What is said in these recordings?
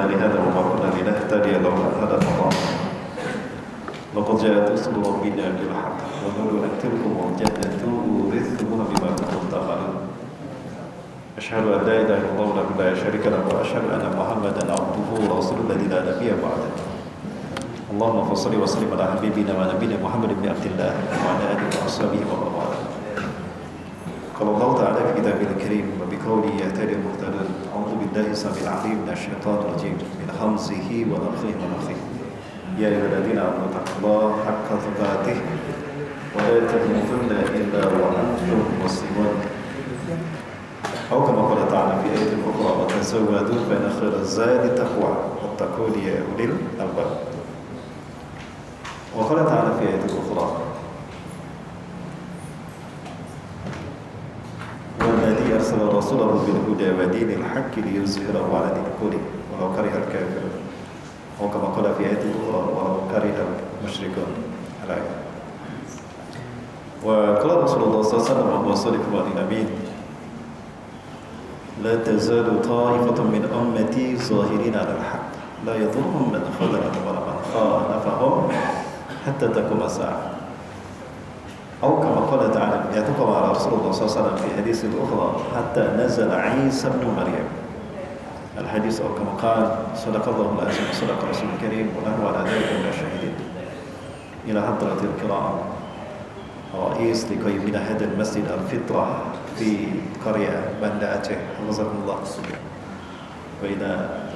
لهذا وما كنا لنهتدي لولا أن هدانا الله لقد جاءت رسل ربنا بالحق ونور تلكم الجنة أورثتموها بما كنتم تعملون أشهد أن لا إله إلا الله وحده لا شريك له وأشهد أن محمدا عبده ورسوله الذي لا نبي بعده اللهم صل وسلم على حبيبنا ونبينا محمد بن عبد الله وعلى آله وأصحابه ومن والاه. قال الله تعالى في كتابه الكريم وبقوله يهتدي المهتدون أعوذ بالله السميع العليم من الشيطان الرجيم من همزه ونفخه ونفخه يا أيها الذين آمنوا اتقوا الله حق تقاته ولا تموتن إلا وأنتم مسلمون أو كما قال تعالى في آية أخرى وتزودوا فإن خير الزاد التقوى واتقون يا أولي الألباب. وقال تعالى في آية أخرى والذي أرسل رسوله بالهدى ودين الحق ليظهره على دين كله ولو كره الكافرون وكما قال في آية أخرى ولو كره المشركون الآية. وقال رسول الله صلى الله عليه وسلم وهو صادق الوعد الأمين لا تزال طائفة من أمتي ظاهرين على الحق لا يضرهم من خذلهم ولا من خالفهم حتى تقوم الساعة. أو كما قال تعالى يعتقب على رسول الله صلى الله عليه وسلم في حديث الأخرى حتى نزل عيسى بن مريم الحديث أو كما قال صدق الله العظيم وصدق رسول الكريم ونحن على ذلك من الشاهدين. إلى حضرة الكرام رئيس لقيمنا هذا المسجد الفطرة في قرية بندا أعشى حفظكم الله وإلى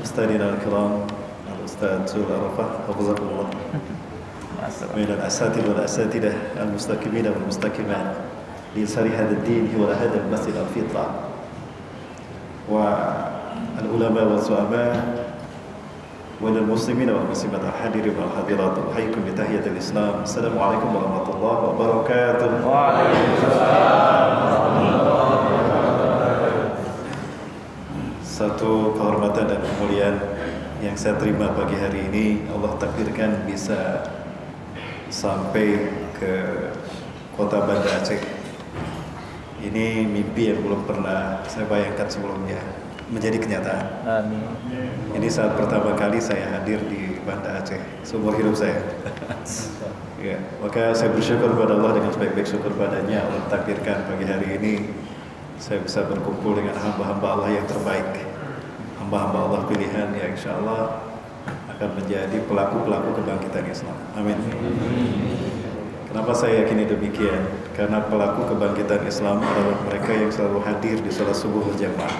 أستاذنا الكرام الأستاذ سول عرفة حفظكم الله من الأساتذة والأساتذة المستقيمين والمستقيمات لإنشار هذا الدين هو هذا المسجد الفطرة والعلماء والزعماء وللمسلمين والمسلمات الحاضرين والحاضرات أحييكم بتحية الإسلام السلام عليكم ورحمة الله وبركاته. وعليكم السلام. Satu kehormatan dan kemuliaan yang saya terima pagi hari ini Allah takdirkan bisa sampai ke kota Banda Aceh. Ini mimpi yang belum pernah saya bayangkan sebelumnya menjadi kenyataan. Amin. Ini saat pertama kali saya hadir di Banda Aceh seumur hidup saya. Ya, maka saya bersyukur kepada Allah dengan sebaik-baik syukur padanya Allah takdirkan pagi hari ini saya bisa berkumpul dengan hamba-hamba Allah yang terbaik, hamba-hamba Allah pilihan yang insya Allah akan menjadi pelaku-pelaku kebangkitan Islam. Amin. Kenapa saya yakini demikian? Karena pelaku kebangkitan Islam adalah mereka yang selalu hadir di salat subuh berjamaah.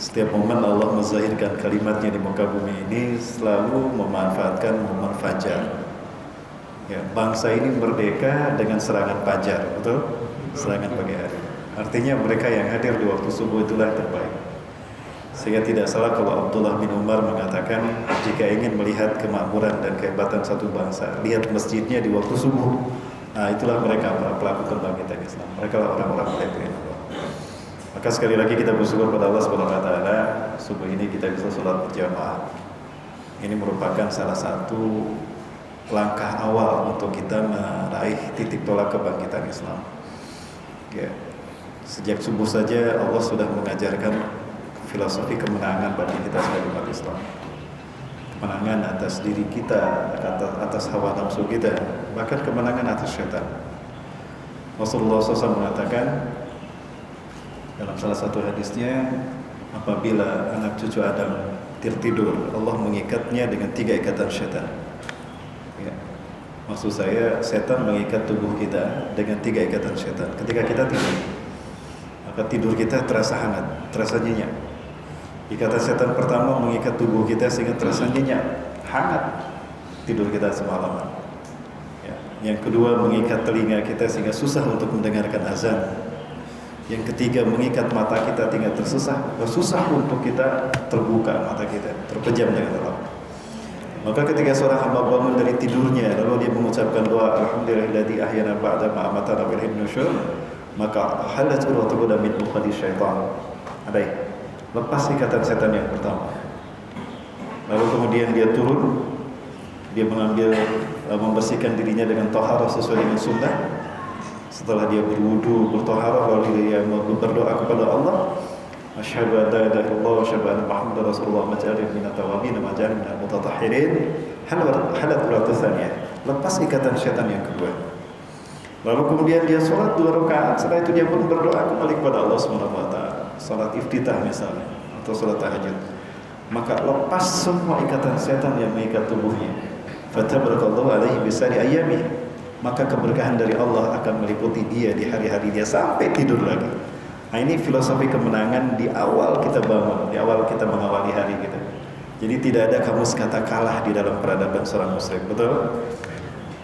Setiap momen Allah menzahirkan kalimatnya di muka bumi ini selalu memanfaatkan momen fajar. Ya, bangsa ini merdeka dengan serangan fajar, betul? Serangan pagi hari. Artinya mereka yang hadir di waktu subuh itulah terbaik. Sehingga tidak salah kalau Abdullah bin Umar mengatakan jika ingin melihat kemakmuran dan kehebatan satu bangsa, lihat masjidnya di waktu subuh. Nah, itulah mereka para pelaku kebangkitan Islam. Mereka lah orang-orang yang Allah. Maka sekali lagi kita bersyukur pada Allah Subhanahu wa taala subuh ini kita bisa sholat berjamaah. Ini merupakan salah satu langkah awal untuk kita meraih titik tolak kebangkitan Islam. Ya. Sejak subuh saja Allah sudah mengajarkan filosofi kemenangan bagi kita sebagai umat Islam. Kemenangan atas diri kita, atas hawa nafsu kita, bahkan kemenangan atas syaitan. Rasulullah SAW mengatakan dalam salah satu hadisnya, apabila anak cucu Adam tertidur, Allah mengikatnya dengan 3 ikatan syaitan. Ya. Maksud saya, setan mengikat tubuh kita dengan 3 ikatan syaitan. Ketika kita tidur, maka tidur kita terasa hangat, terasa nyenyak. Ikatan setan pertama mengikat tubuh kita sehingga terasa nyenyak, hangat tidur kita semalaman. Ya. Yang kedua mengikat telinga kita sehingga susah untuk mendengarkan azan. Yang ketiga mengikat mata kita sehingga susah untuk kita terbuka mata kita, terpejam dengan gelap. Maka ketika seorang hamba bangun dari tidurnya lalu dia mengucapkan doa alhamdulillahilladzi ahyana ba'da ma amatana bil nusyur, maka halat urwatun min uqadi syaitan. Ada lepas ikatan setan yang pertama. Lalu kemudian dia turun, dia membersihkan dirinya dengan taharah sesuai dengan sunnah. Setelah dia berwudu, bertaharah, lalu dia berdoa kepada Allah, Asyhadu an la ilaha illallah wa asyhadu anna Muhammadar Rasulullah maj'alin minat tawabin wa maj'alin minal mutatahhirin. Halat uratu tsaniyah. Lepas ikatan syaitan yang kedua. Lalu kemudian dia sholat 2 rakaat. Setelah itu dia pun berdoa kembali kepada Allah Subhanahu wa taala. Salat iftitah misalnya atau salat tahajud. Maka lepas semua ikatan syaitan yang mengikat tubuhnya. Fatabarakallahu alaihi bisari ayyami. Maka keberkahan dari Allah akan meliputi dia di hari-hari dia sampai tidur lagi. Nah, ini filosofi kemenangan di awal kita bangun, di awal kita mengawali hari kita. Jadi tidak ada kamus kata kalah di dalam peradaban seorang muslim, betul?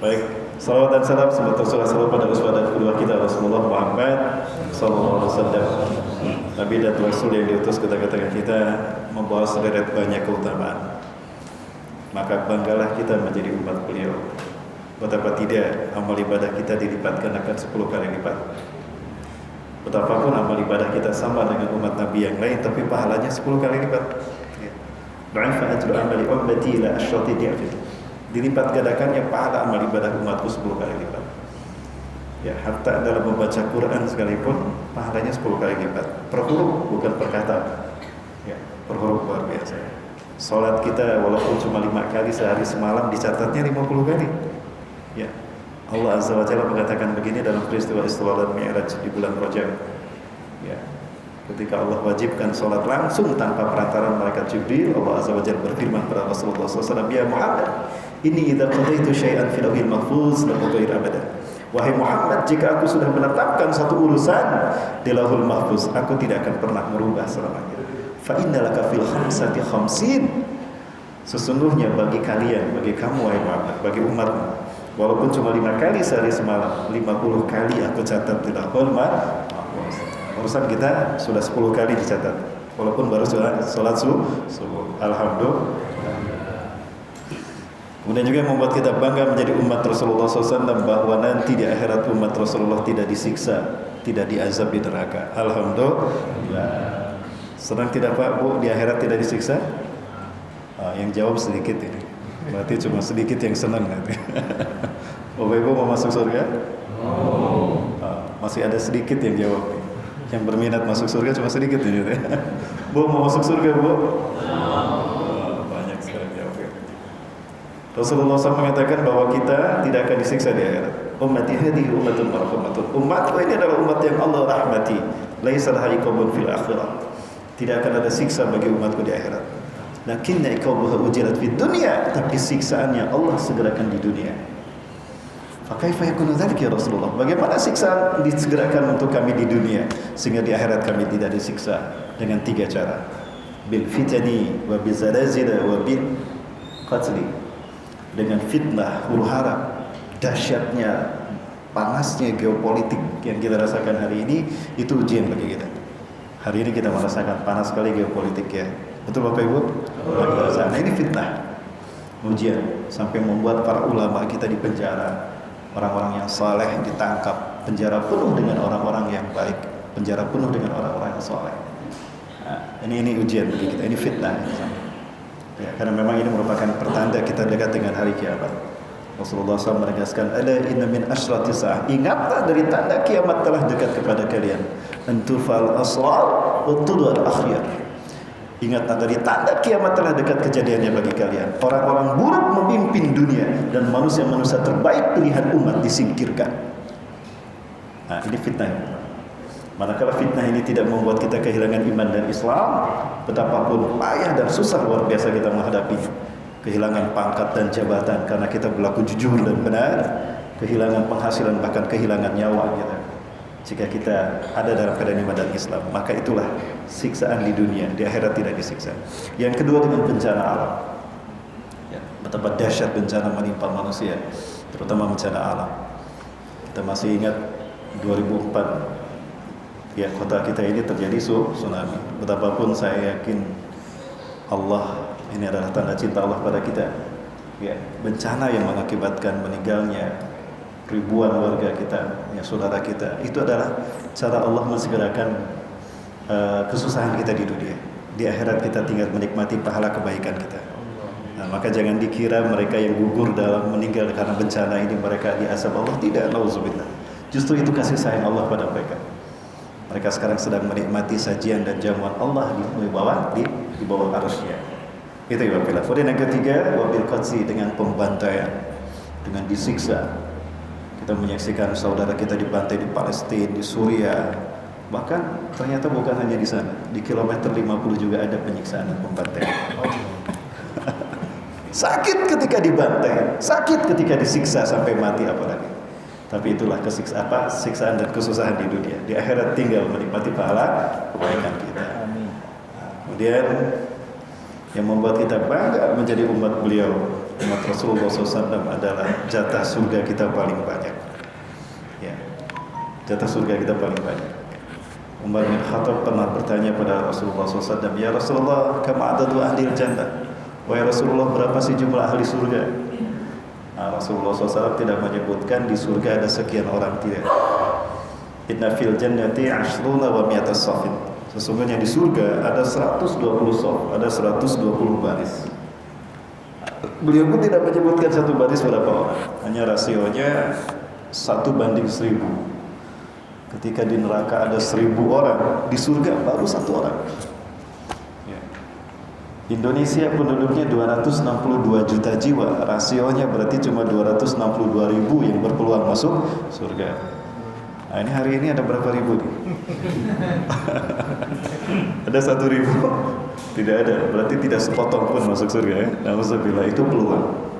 Baik, salawat dan salam semoga tercurah pada uswah dan kedua kita Rasulullah Muhammad sallallahu alaihi wasallam. Nabi dan Rasul yang diutus ke tengah-tengah kita membawa sederet banyak keutamaan. Maka banggalah kita menjadi umat beliau. Betapa tidak amal ibadah kita dilipatkan akan 10 kali lipat. Betapapun amal ibadah kita sama dengan umat Nabi yang lain, tapi pahalanya 10 kali lipat. Dha'ifa ajru amali ummati ila asyrati di'afin. Dilipat gandakannya pahala amal ibadah umatku 10 kali lipat. Ya, hatta dalam membaca Quran sekalipun pahalanya 10 kali lipat. Per huruf bukan per kata. Ya, per huruf luar biasa. Salat kita walaupun cuma 5 kali sehari semalam dicatatnya 50 kali. Ya. Allah Azza wa Jalla mengatakan begini dalam peristiwa Isra dan Mi'raj di bulan Rajab. Ya. Ketika Allah wajibkan salat langsung tanpa perantaraan malaikat Jibril, Allah Azza wa Jalla berfirman kepada Rasulullah SAW, "Ya Muhammad, inni idza qadaitu syai'an fil lawhil mahfuz la ughayyiru abadan." Wahai Muhammad, jika aku sudah menetapkan satu urusan di Lauhul Mahfuz, aku tidak akan pernah merubah selamanya. Fa innalaka fil khamsati khamsin. Sesungguhnya bagi kalian, bagi kamu wahai Muhammad, bagi umatmu, walaupun cuma 5 kali sehari semalam, 50 kali aku catat di Lauhul Mahfuz. Urusan kita sudah 10 kali dicatat, walaupun baru sholat subuh. Alhamdulillah. Kemudian juga membuat kita bangga menjadi umat Rasulullah SAW, bahwa nanti di akhirat umat Rasulullah tidak disiksa, tidak diazab di neraka. Alhamdulillah. Senang tidak Pak Bu di akhirat tidak disiksa? Yang jawab sedikit ini. Berarti cuma sedikit yang senang nanti. Bapak Ibu mau masuk surga? Masih ada sedikit yang jawab. Yang berminat masuk surga cuma sedikit ini. Bu mau masuk surga Bu? Banyak sekali jawab. Rasulullah SAW mengatakan bahwa kita tidak akan disiksa di akhirat. Ummati hadhihi ummatun marhamatun. Umatku ini adalah umat yang Allah rahmati. Laisa laha iqabun fil akhirah. Tidak akan ada siksa bagi umatku di akhirat. Lakinna iqabuha ujirat fid dunya, tapi siksaannya Allah segerakan di dunia. Fa kaifa yakunu dzalika ya Rasulullah? Bagaimana siksaan disegerakan untuk kami di dunia sehingga di akhirat kami tidak disiksa? Dengan 3 cara. Bil fitani wa bizalazil wa bil qatli. Dengan fitnah, huru-hara, dahsyatnya, panasnya geopolitik yang kita rasakan hari ini, itu ujian bagi kita. Hari ini kita merasakan panas sekali geopolitik ya. Betul Bapak Ibu? Nah ini fitnah, ujian, sampai membuat para ulama kita di penjara, orang-orang yang saleh ditangkap, penjara penuh dengan orang-orang yang baik, penjara penuh dengan orang-orang yang saleh. Nah, ini ujian bagi kita, ini fitnah. Ya, karena memang ini merupakan pertanda kita dekat dengan hari kiamat. Rasulullah SAW menegaskan, "Ala inna min asyrati sa'ah." Ingatlah dari tanda kiamat telah dekat kepada kalian. Antufal asrar wa tudul akhyar. Ingatlah dari tanda kiamat telah dekat kejadiannya bagi kalian. Orang-orang buruk memimpin dunia dan manusia-manusia terbaik pilihan umat disingkirkan. Nah, ini fitnah. Manakala fitnah ini tidak membuat kita kehilangan iman dan Islam, betapapun payah dan susah luar biasa kita menghadapinya. Kehilangan pangkat dan jabatan karena kita berlaku jujur dan benar, kehilangan penghasilan, bahkan kehilangan nyawa kita. Jika kita ada dalam keadaan iman dan Islam, maka itulah siksaan di dunia, di akhirat tidak disiksa. Yang kedua dengan bencana alam. Ya, betapa dahsyat bencana menimpa manusia, terutama bencana alam. Kita masih ingat 2004. Ya, kota kita ini terjadi tsunami. Betapapun saya yakin Allah, ini adalah tanda cinta Allah pada kita. Ya, bencana yang mengakibatkan meninggalnya ribuan warga kita, ya saudara kita, itu adalah cara Allah mensegerakan kesusahan kita di dunia. Di akhirat kita tinggal menikmati pahala kebaikan kita. Nah, maka jangan dikira mereka yang gugur dalam meninggal karena bencana ini mereka diazab Allah. Tidak, nauzubillah. Justru itu kasih sayang Allah pada mereka. Mereka sekarang sedang menikmati sajian dan jamuan Allah di bawah arusnya. Itu ya Bapak. Kemudian yang ketiga, wabil qatsi, dengan pembantaian, dengan disiksa. Kita menyaksikan saudara kita dibantai di Palestina, di Suriah. Bahkan ternyata bukan hanya di sana, di kilometer 50 juga ada penyiksaan dan pembantaian. Sakit ketika dibantai, sakit ketika disiksa sampai mati apalagi. Tapi itulah siksaan dan kesusahan di dunia. Di akhirat tinggal menikmati pahala kebaikan kita. Kemudian yang membuat kita bangga menjadi umat beliau, umat Rasulullah SAW, adalah jatah surga kita paling banyak. Ya, jatah surga kita paling banyak. Umar bin Khattab pernah bertanya pada Rasulullah SAW, ya Rasulullah, kama adadu ahlil jannah? Wahai Rasulullah, berapa sih jumlah ahli surga? Nah, Rasulullah SAW tidak menyebutkan di surga ada sekian orang, tidak. Inna fil jannati ashruna wa mi'atas safin. Sesungguhnya di surga ada 120 shaf, ada 120 baris. Beliau pun tidak menyebutkan satu baris berapa orang, hanya rasionya 1:1000. Ketika di neraka ada 1000 orang, di surga baru 1 orang. Ya. Indonesia penduduknya 262 juta jiwa, rasionya berarti cuma 262.000 yang berpeluang masuk surga. Nah, ini hari ini ada berapa ribu nih? Ada 1.000? Tidak ada, berarti tidak sepotong pun masuk surga ya. Alhamdulillah, itu peluang.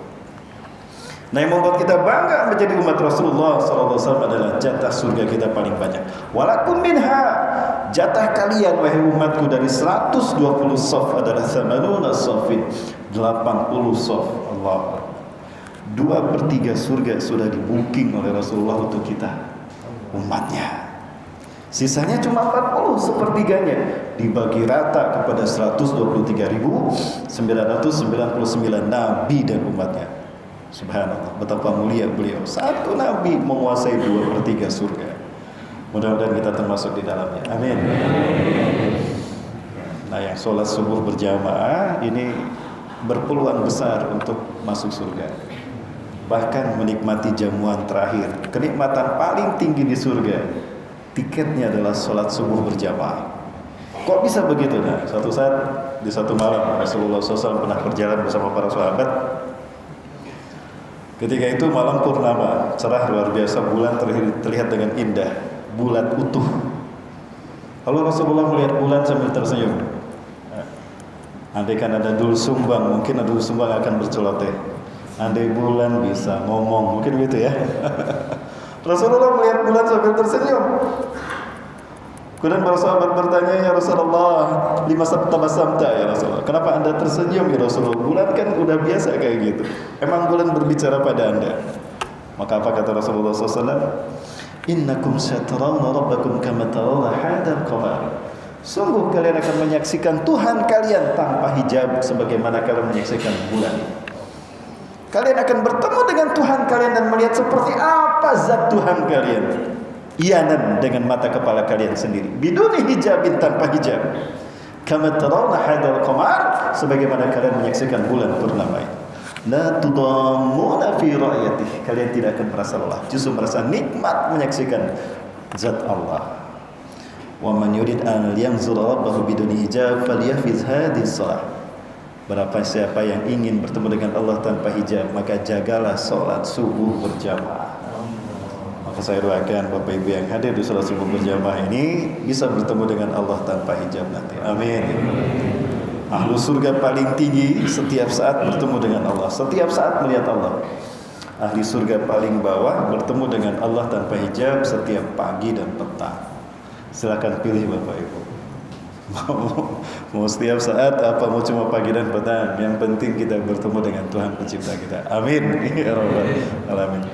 Nah, yang membuat kita bangga menjadi umat Rasulullah SAW adalah jatah surga kita paling banyak. Walakum minha, jatah kalian wahai umatku dari 120 shaf adalah 80 shafin, 80 shaf. Allah. 2/3 surga sudah di-booking oleh Rasulullah untuk kita, umatnya. Sisanya cuma 40, sepertiganya dibagi rata kepada 123.999 nabi dan umatnya. Subhanallah, betapa mulia beliau. Satu nabi menguasai 2/3 surga. Mudah-mudahan kita termasuk di dalamnya. Amin. Nah, yang sholat subuh berjamaah ini berpeluang besar untuk masuk surga. Bahkan menikmati jamuan terakhir, kenikmatan paling tinggi di surga, tiketnya adalah sholat subuh berjamaah. Kok bisa begitu? Nah, suatu saat di satu malam Rasulullah SAW pernah berjalan bersama para sahabat. Ketika itu malam purnama, cerah luar biasa, bulan terlihat dengan indah, bulat utuh. Lalu Rasulullah melihat bulan sambil tersenyum. Andaikan ada dul sumbang, mungkin dul sumbang akan berceloteh. Andai bulan bisa ngomong, mungkin gitu ya. Rasulullah melihat bulan sambil tersenyum. Kemudian para sahabat bertanya, ya Rasulullah, lima tabasamta ya Rasulullah. Kenapa anda tersenyum ya Rasulullah? Bulan kan udah biasa kayak gitu. Emang bulan berbicara pada anda? Maka apa kata Rasulullah SAW? Innakum satarawna rabbakum kama tarawna hadal qamar. Sungguh kalian akan menyaksikan Tuhan kalian tanpa hijab sebagaimana kalian menyaksikan bulan. Kalian akan bertemu dengan Tuhan kalian dan melihat seperti apa zat Tuhan kalian. Iyanan dengan mata kepala kalian sendiri. Biduni hijabin, tanpa hijab. Kama tarawna hadal qamar, sebagaimana kalian menyaksikan bulan purnama. La tudammuna fi ra'yatihi. Kalian tidak akan merasa lelah, justru merasa nikmat menyaksikan zat Allah. Wa man yurid an yanzura rabbahu biduni hijab falyahfiz hadhihi shalah. Berapa siapa yang ingin bertemu dengan Allah tanpa hijab, maka jagalah salat subuh berjamaah. Maka saya doakan Bapak Ibu yang hadir di salat subuh berjamaah ini bisa bertemu dengan Allah tanpa hijab nanti. Amin. Ahlu surga paling tinggi setiap saat bertemu dengan Allah, setiap saat melihat Allah. Ahli surga paling bawah bertemu dengan Allah tanpa hijab setiap pagi dan petang. Silakan pilih Bapak Ibu. Mau setiap saat apa mau cuma pagi dan petang? Yang penting kita bertemu dengan Tuhan pencipta kita. Amin. Ya Rabbal alamin.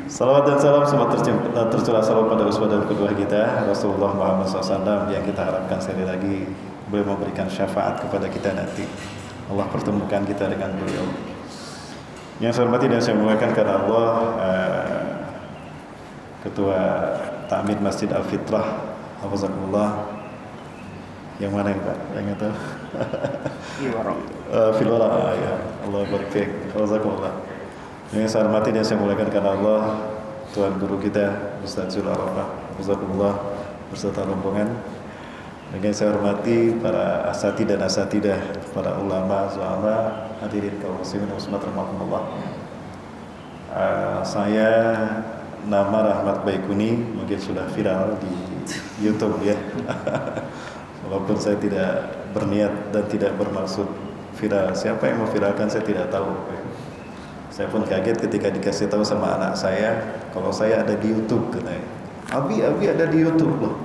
Salawat dan salam semua tercurah selalu pada uswah dan kedua kita Rasulullah Muhammad SAW, yang kita harapkan sekali lagi beliau memberikan syafaat kepada kita nanti. Allah pertemukan kita dengan beliau. Yang saya hormati dan saya muliakan karena Allah, Ketua Ta'mid Masjid Al-Fitrah, hafizakumullah. Yang mana ya Pak? Yang itu? Filwara. Ya Allah barik, hafizakumullah. Yang saya hormati dan saya muliakan karena Allah, Tuan Guru kita Ustaz Zul Arafah, hafizakumullah, berserta rombongan. Dengan saya hormati para asati dan asatidah, para ulama, zuhama, hadirin kaum muslimin dan muslimat rahimakumullah. Saya nama Rahmat Baikuni, mungkin sudah viral di YouTube ya. Walaupun saya tidak berniat dan tidak bermaksud viral. Siapa yang mau viralkan saya tidak tahu. Saya pun kaget ketika dikasih tahu sama anak saya kalau saya ada di YouTube katanya. Abi ada di YouTube loh.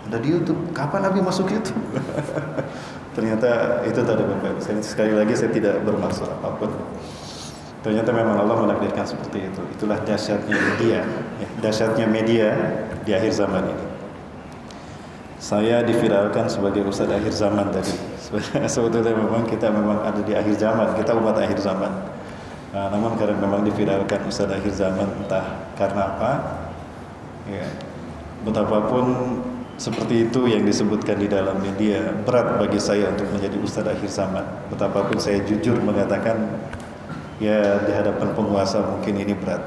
Ada di YouTube. Kapan Abi masuk YouTube? Ternyata itu tadi Bapak. Sekali lagi saya tidak bermaksud apapun. Ternyata memang Allah menakdirkan seperti itu. Itulah dahsyatnya media, ya, dahsyatnya media di akhir zaman ini. Saya diviralkan sebagai ustadz akhir zaman tadi. Sebetulnya memang kita memang ada di akhir zaman, kita umat akhir zaman. Namun karena memang diviralkan ustadz akhir zaman, entah karena apa, ya, betapapun seperti itu yang disebutkan di dalam media, berat bagi saya untuk menjadi ustadz akhir zaman. Betapapun saya jujur mengatakan, ya di hadapan penguasa mungkin ini berat.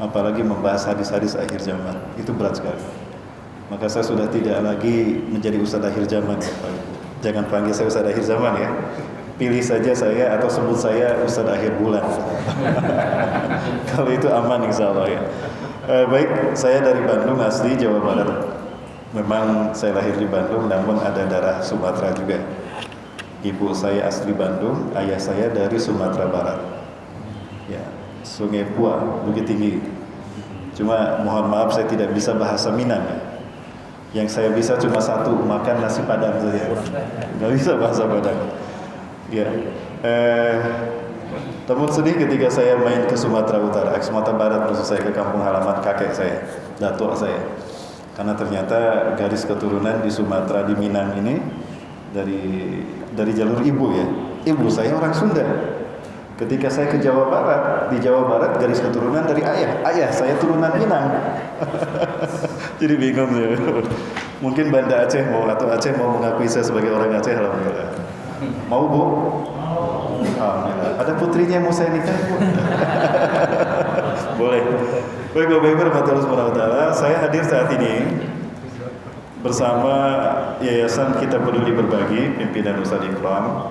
Apalagi membahas hadis-hadis akhir zaman, itu berat sekali. Maka saya sudah tidak lagi menjadi ustadz akhir zaman, Bapak Ibu. Jangan panggil saya ustadz akhir zaman ya. Pilih saja saya atau sebut saya ustadz akhir bulan. Kalau itu aman insya Allah ya. Baik, saya dari Bandung asli Jawa Barat. Memang saya lahir di Bandung, namun ada darah Sumatera juga. Ibu saya asli Bandung, ayah saya dari Sumatera Barat. Ya, Sungai Pua, Bukit Tinggi. Cuma mohon maaf saya tidak bisa bahasa Minang. Yang saya bisa cuma satu, makan nasi Padang saja. Nggak bisa bahasa Padang. Ya, namun sedih ketika saya main ke Sumatera Utara, Sumatera Barat, maksud saya ke kampung halaman kakek saya, datuk saya. Karena ternyata garis keturunan di Sumatera, di Minang ini dari jalur ibu ya. Ibu saya orang Sunda. Ketika saya ke Jawa Barat, di Jawa Barat garis keturunan dari ayah. Ayah saya turunan Minang. Jadi bingung ya. Mungkin Banda Aceh mau atau Aceh mau mengakui saya sebagai orang Aceh, alhamdulillah. Mau Bu? Alhamdulillah. Ada putrinya yang mau saya nikah Bu? Boleh. Baik Bapak Ibu rahmatullahi wabarakatuh. Saya hadir saat ini bersama Yayasan Kita Peduli Berbagi, pimpinan Ustadz Ikram.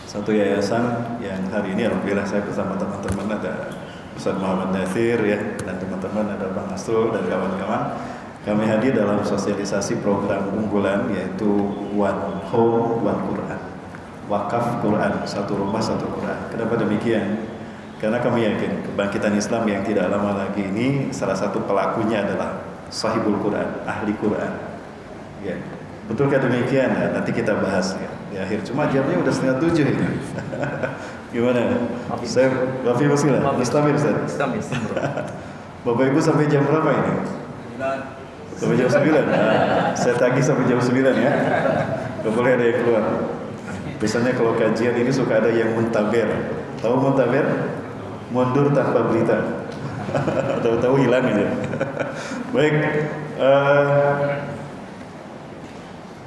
Satu yayasan yang hari ini alhamdulillah saya bersama teman-teman, ada Ustadz Muhammad Nasir ya, dan teman-teman ada Bang Asrul dan kawan-kawan. Kami hadir dalam sosialisasi program unggulan yaitu One Home One Quran. Wakaf Quran, satu rumah satu Quran. Kenapa demikian? Karena kami yakin kebangkitan Islam yang tidak lama lagi ini salah satu pelakunya adalah sahibul Quran, ahli Quran. Ya, betulkah demikian? Nah, nanti kita bahas ya di akhir. Cuma jamnya udah 6:30 ini. Gimana? Saya Rafi Masila, Islamir Ustaz. Islamir. Bapak Ibu sampai jam berapa ini? Sampai jam 9. Nah, saya tagih sampai jam 9 ya. Gak boleh ada yang keluar. Biasanya kalau kajian ini suka ada yang muntaber. Tahu muntaber? Mundur tanpa berita. Tahu-tahu hilang aja. Baik.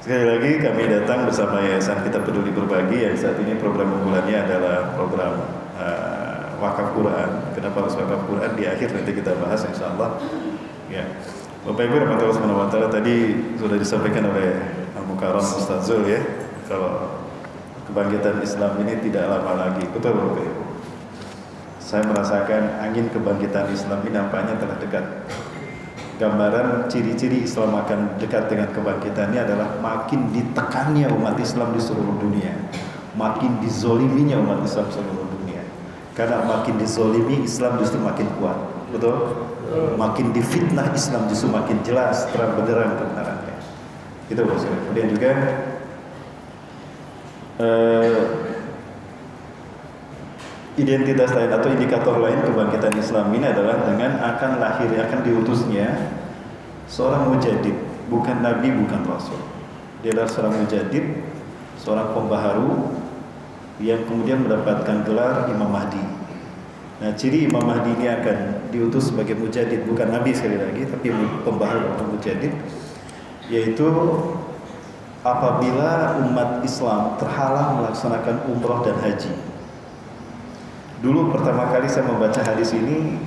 Sekali lagi kami datang bersama Yayasan Kita Peduli Berbagi yang saat ini program unggulannya adalah program wakaf Quran. Kenapa harus wakaf Quran? Di akhir nanti kita bahas insyaallah. Ya. Bapak Ibu rahmatullahi wabarakatuh, tadi sudah disampaikan oleh Al-Mukarram Ustaz Zul ya, kalau kebangkitan Islam ini tidak lama lagi. Betul Bapak Ibu. Saya merasakan angin kebangkitan Islam ini nampaknya telah dekat. Gambaran ciri-ciri Islam akan dekat dengan kebangkitannya adalah makin ditekannya umat Islam di seluruh dunia, makin dizoliminya umat Islam di seluruh dunia. Karena makin dizolimi Islam justru makin kuat, betul? Makin difitnah Islam justru makin jelas terang benderang kebenarannya. Itu maksudnya. Kemudian juga identitas lain atau indikator lain kebangkitan Islam ini adalah dengan akan lahirnya, akan diutusnya seorang mujadid, bukan nabi, bukan rasul. Dia adalah seorang mujadid, seorang pembaharu yang kemudian mendapatkan gelar Imam Mahdi. Nah, ciri Imam Mahdi ini akan diutus sebagai mujadid, bukan nabi sekali lagi, tapi pembaharu atau mujadid, yaitu apabila umat Islam terhalang melaksanakan umrah dan haji. Dulu pertama kali saya membaca hadis ini,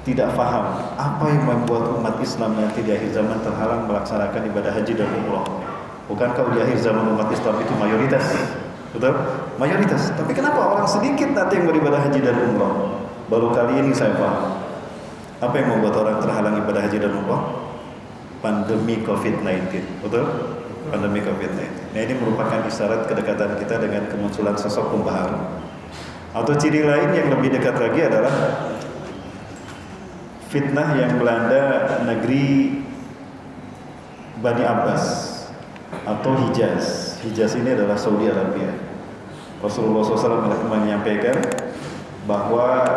tidak faham apa yang membuat umat Islam nanti di akhir zaman terhalang melaksanakan ibadah haji dan umrah. Bukankah di akhir zaman umat Islam itu mayoritas? Betul? Mayoritas. Tapi kenapa orang sedikit nanti yang beribadah haji dan umrah? Baru kali ini saya paham. Apa yang membuat orang terhalang ibadah haji dan umrah? Pandemi COVID-19. Betul? Pandemi COVID-19. Nah, ini merupakan isyarat kedekatan kita dengan kemunculan sosok pembaharu. Atau ciri lain yang lebih dekat lagi adalah fitnah yang melanda negeri Bani Abbas atau Hijaz. Hijaz ini adalah Saudi Arabia. Rasulullah SAW menyampaikan bahwa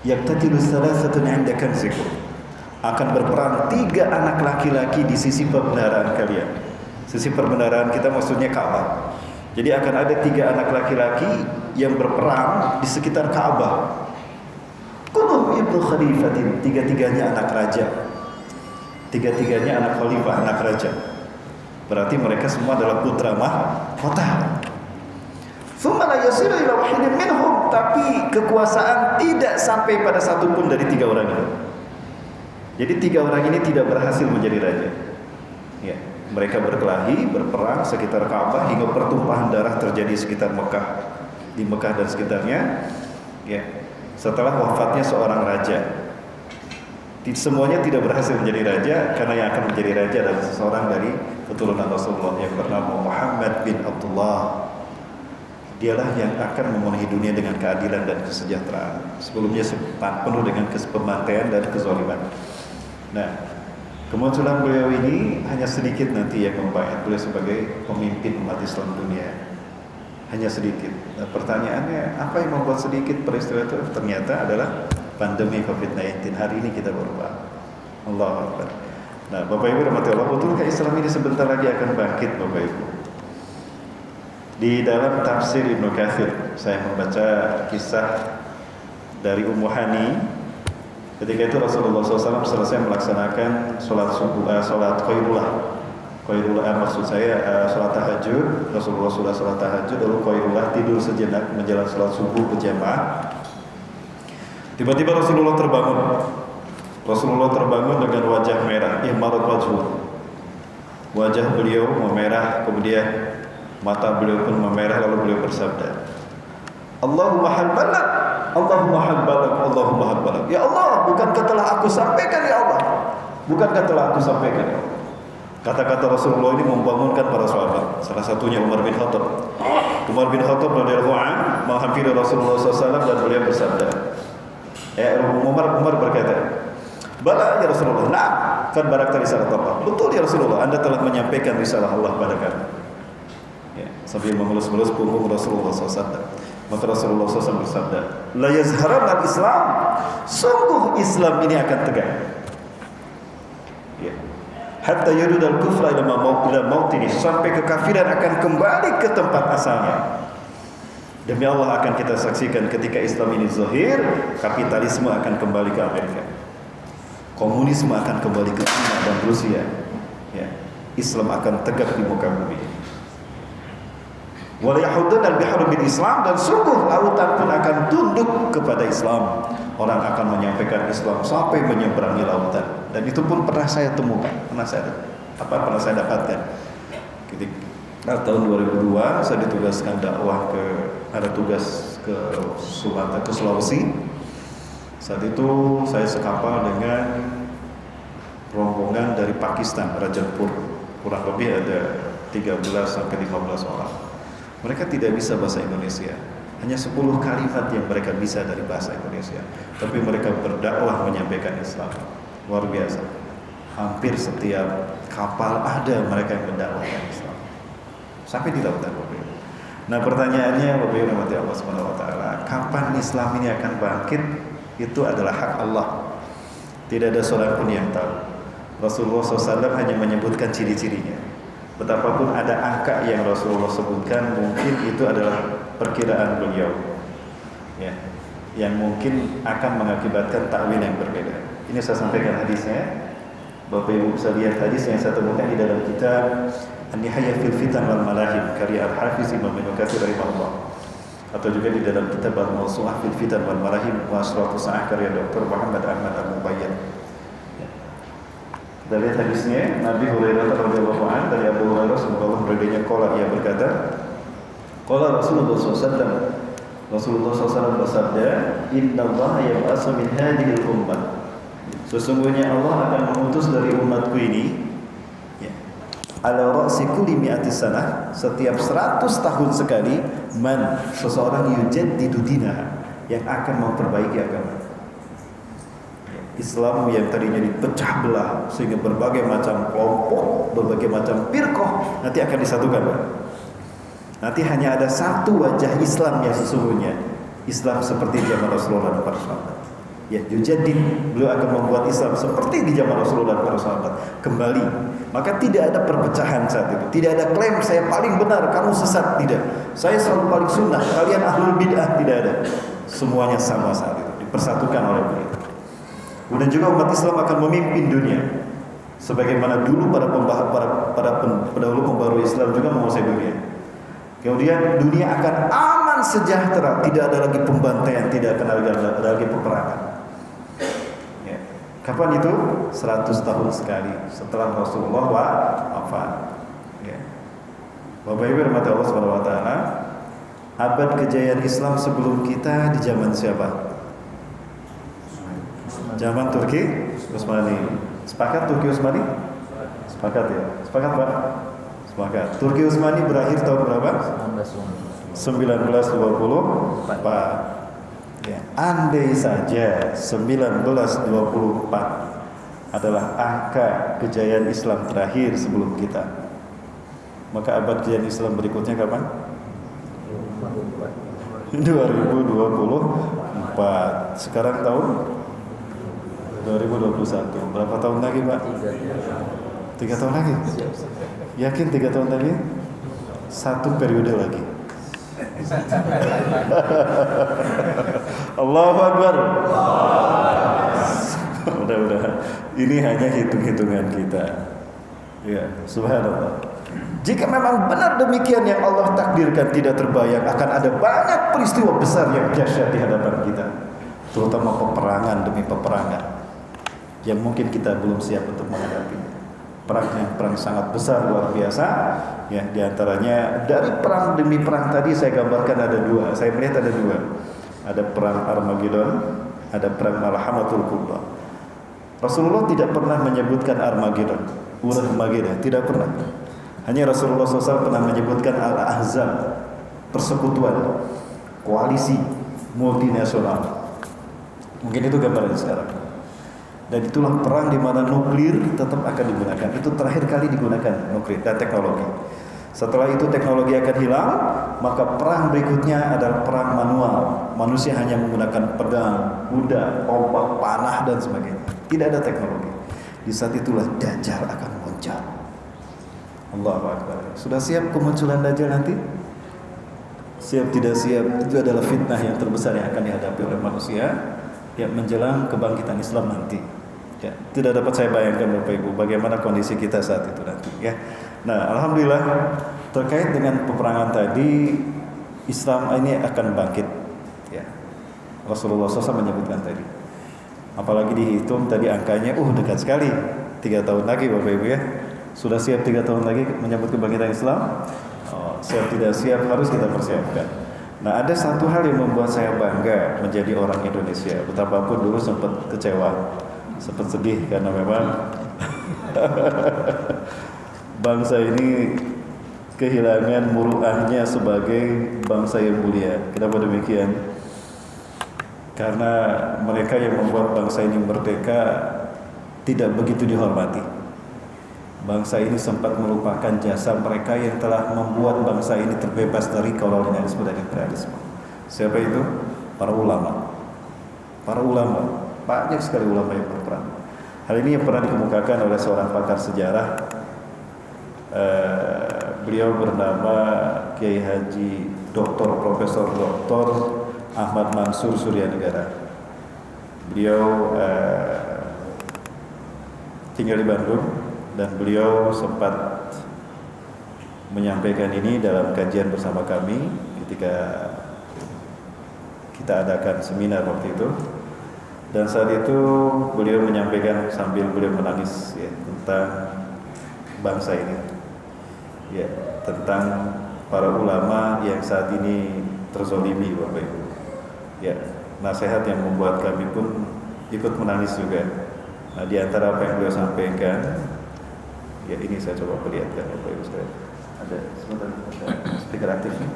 yaqtatilu salasatun 'inda kanzikum, akan berperang 3 anak laki-laki di sisi perbendaharaan kalian. Sisi perbendaharaan kita maksudnya Ka'bah. Jadi akan ada 3 anak laki-laki yang berperang di sekitar Ka'bah. Kulluhum ibnu khalifatin, 3-tiganya anak raja. 3-tiganya anak khalifah, anak raja. Berarti mereka semua adalah putra mahkota. Tsumma la yasiru ila wahidin minhum, tapi kekuasaan tidak sampai pada satu pun dari 3 orang itu. Jadi 3 orang ini tidak berhasil menjadi raja. Ya, mereka berkelahi, berperang sekitar Ka'bah hingga pertumpahan darah terjadi sekitar Mekah, di Mekah dan sekitarnya. Ya, setelah wafatnya seorang raja. Semuanya tidak berhasil menjadi raja, karena yang akan menjadi raja adalah seseorang dari keturunan Rasulullah yang bernama Muhammad bin Abdullah. Dialah yang akan memenuhi dunia dengan keadilan dan kesejahteraan. Sebelumnya penuh dengan pembantaian dan kezaliman. Nah, kemunculan beliau ini hanya sedikit nanti yang membayar beliau sebagai pemimpin umat Islam dunia. Hanya sedikit. Nah, pertanyaannya, apa yang membuat sedikit peristiwa itu? Ternyata adalah pandemi COVID-19. Hari ini kita baru paham. Allahu Akbar. Nah, Bapak Ibu rahmati Allah, betulkah Islam ini sebentar lagi akan bangkit, Bapak Ibu? Di dalam tafsir Ibnu Katsir, saya membaca kisah dari Ummu Hani. Ketika itu Rasulullah SAW selesai melaksanakan sholat Qailullah, maksud saya sholat tahajud. Rasulullah sudah sholat tahajud, lalu Qailullah tidur sejenak menjelang sholat subuh berjamaah. Tiba-tiba Rasulullah terbangun. Rasulullah terbangun dengan wajah merah, ihmarat wajhu. Wajah beliau memerah, kemudian mata beliau pun memerah, lalu beliau bersabda, Allahumma hal balagh, Allahumma hal balagh, Allahumma hal balagh. Ya Allah, bukankah telah aku sampaikan ya Allah? Bukankah telah aku sampaikan ya Allah? Kata-kata Rasulullah ini membangunkan para sahabat. Salah satunya Umar bin Khattab. Umar bin Khattab radhiyallahu anhu menghampiri Rasulullah SAW dan beliau bersabda, Umar berkata, Bala ya Rasulullah, nah, kan barakta risalah Allah. Betul ya Rasulullah, Anda telah menyampaikan risalah Allah pada kami. Ya, sambil mengelus-elus punggung Rasulullah SAW. Maka Rasulullah SAW bersabda, La yazharan al-Islam, sungguh Islam ini akan tegak. Ya. Hatta yudul kufra ila mautini, sampai kekafiran akan kembali ke tempat asalnya. Demi Allah akan kita saksikan ketika Islam ini zahir, kapitalisme akan kembali ke Amerika. Komunisme akan kembali ke China dan Rusia. Ya. Islam akan tegak di muka bumi. Wal yahudun al-bihar bil Islam, dan sungguh lautan pun akan tunduk kepada Islam. Orang akan menyampaikan Islam sampai menyeberangi lautan. Dan itu pun pernah saya temukan, pernah saya dapatkan. Ketika tahun 2002 saya ditugaskan dakwah ada tugas ke Sumatera, ke Sulawesi. Saat itu saya sekapal dengan rombongan dari Pakistan, Rajapur. Kurang lebih ada 13 sampai 15 orang. Mereka tidak bisa bahasa Indonesia. Hanya 10 kalimat yang mereka bisa dari bahasa Indonesia. Tapi mereka berdakwah menyampaikan Islam. Luar biasa. Hampir setiap kapal ada mereka yang mendakwahkan Islam. Sampai di lautan, Bapak Ibu. Nah, pertanyaannya, Bapak Ibu rahmati Allah Subhanahu wa taala, kapan Islam ini akan bangkit? Itu adalah hak Allah. Tidak ada seorang pun yang tahu. Rasulullah SAW hanya menyebutkan ciri-cirinya. Betapapun ada angka yang Rasulullah sebutkan, mungkin itu adalah perkiraan beliau, ya, yang mungkin akan mengakibatkan takwil yang berbeda. Ini saya sampaikan hadisnya. Bapak Ibu bisa lihat hadis yang saya temukan di dalam kitab An-Nihayah fil Fitan wal Malahib karya Al-Hafiz Imam Ibnu Katsir rahimahullah. atau juga di dalam kitab Al-Mawsu'ah fil Fitan wal Marahim wa Asratu Sa'ah karya Dr. Muhammad Ahmad Al-Mubayyan. Kita lihat hadisnya, Nabi Hurairah radhiyallahu anhu dari Abu Hurairah semoga Allah meridainya, qala, ia berkata, qala Rasulullah SAW, Rasulullah SAW bersabda, innallaha yab'atsu min hadhil ummah, sesungguhnya Allah akan mengutus dari umatku ini, ala ra'si kulli mi'ati sanah, setiap 100 tahun sekali, man, seseorang yujaddidu dinah, yang akan memperbaiki agama. Islam yang tadinya dipecah belah sehingga berbagai macam kelompok, berbagai macam firqah nanti akan disatukan. Nanti hanya ada satu wajah Islam yang sesungguhnya, Islam seperti zaman Rasulullah dan para sahabat. Ya, yujaddid, beliau akan membuat Islam seperti di zaman Rasulullah dan para sahabat kembali. Maka tidak ada perpecahan saat itu. Tidak ada klaim saya paling benar, kamu sesat, tidak. Saya selalu paling sunnah, kalian ahlul bid'ah, tidak ada. Semuanya sama saat itu, dipersatukan oleh beliau. Kemudian juga umat Islam akan memimpin dunia. Sebagaimana dulu para pendahulu pembaru Islam juga menguasai dunia. Kemudian dunia akan aman sejahtera, tidak ada lagi pembantaian, tidak akan ada lagi peperangan. Ya. Kapan itu? 100 tahun sekali setelah Rasulullah wafat. Ya. Bapak Ibu rahmati Allah Subhanahu wa taala, abad kejayaan Islam sebelum kita di zaman siapa? Zaman Turki Utsmani. Sepakat Turki Utsmani? Sepakat ya? Sepakat Pak? Sepakat. Turki Utsmani berakhir tahun berapa? 1924. Ya. Andai saja 1924 adalah angka kejayaan Islam terakhir sebelum kita, maka abad kejayaan Islam berikutnya kapan? 2024. Sekarang tahun 2021. Berapa tahun lagi Pak? 3 tahun lagi? Yakin 3 tahun lagi? 1 periode lagi. Allahu Akbar. Mudah-mudahan ini hanya hitung-hitungan kita. Ya, subhanallah. Jika memang benar demikian yang Allah takdirkan, tidak terbayang akan ada banyak peristiwa besar yang dahsyat di hadapan kita, terutama peperangan demi peperangan yang mungkin kita belum siap untuk menghadapi. Perang sangat besar, luar biasa. Ya, diantaranya dari perang demi perang tadi saya gambarkan ada 2. Saya melihat ada 2. Ada perang Armageddon, ada perang Malhamatul Kubra. Rasulullah tidak pernah menyebutkan Armageddon, Armageddon, tidak pernah. Hanya Rasulullah SAW pernah menyebutkan Al-Ahzab, persekutuan, koalisi multinasional. Mungkin itu gambaran sekarang. Dan itulah perang di mana nuklir tetap akan digunakan. Itu terakhir kali digunakan nuklir dan teknologi. Setelah itu teknologi akan hilang, maka perang berikutnya adalah perang manual. Manusia hanya menggunakan pedang, kuda, tombak, panah dan sebagainya. Tidak ada teknologi. Di saat itulah Dajjal akan muncul. Allahu Akbar. Sudah siap kemunculan Dajjal nanti? Siap tidak siap, itu adalah fitnah yang terbesar yang akan dihadapi oleh manusia yang menjelang kebangkitan Islam nanti. Ya, tidak dapat saya bayangkan Bapak Ibu bagaimana kondisi kita saat itu nanti. Ya, nah alhamdulillah terkait dengan peperangan tadi, Islam ini akan bangkit. Ya, Rasulullah SAW menyebutkan tadi. Apalagi dihitung tadi angkanya, dekat sekali. 3 tahun lagi Bapak Ibu ya. Sudah siap 3 tahun lagi menyambut kebangkitan Islam? Siap tidak siap harus kita persiapkan. Nah, ada satu hal yang membuat saya bangga menjadi orang Indonesia. Betapapun dulu sempat kecewa, sempat sedih karena memang bangsa ini kehilangan muruahnya sebagai bangsa yang mulia. Kenapa demikian? Karena mereka yang membuat bangsa ini merdeka tidak begitu dihormati. Bangsa ini sempat melupakan jasa mereka yang telah membuat bangsa ini terbebas dari kolonialisme dan imperialisme. Siapa itu? Para ulama. Para ulama, banyak sekali ulama yang berperan. Hal ini yang pernah dikemukakan oleh seorang pakar sejarah. Beliau bernama Kiai Haji Dr. Profesor Dr. Ahmad Mansur Suryanegara. Beliau tinggal di Bandung. Dan beliau sempat menyampaikan ini dalam kajian bersama kami ketika kita adakan seminar waktu itu. Dan saat itu beliau menyampaikan sambil beliau menangis ya, tentang bangsa ini, ya, tentang para ulama yang saat ini terzolimi, Bapak Ibu. Ya, nasihat yang membuat kami pun ikut menangis juga. Nah, di antara apa yang beliau sampaikan, ya ini saya coba perlihatkan Bapak Ibu sekalian. Ada sebentar, ada speaker aktif nih.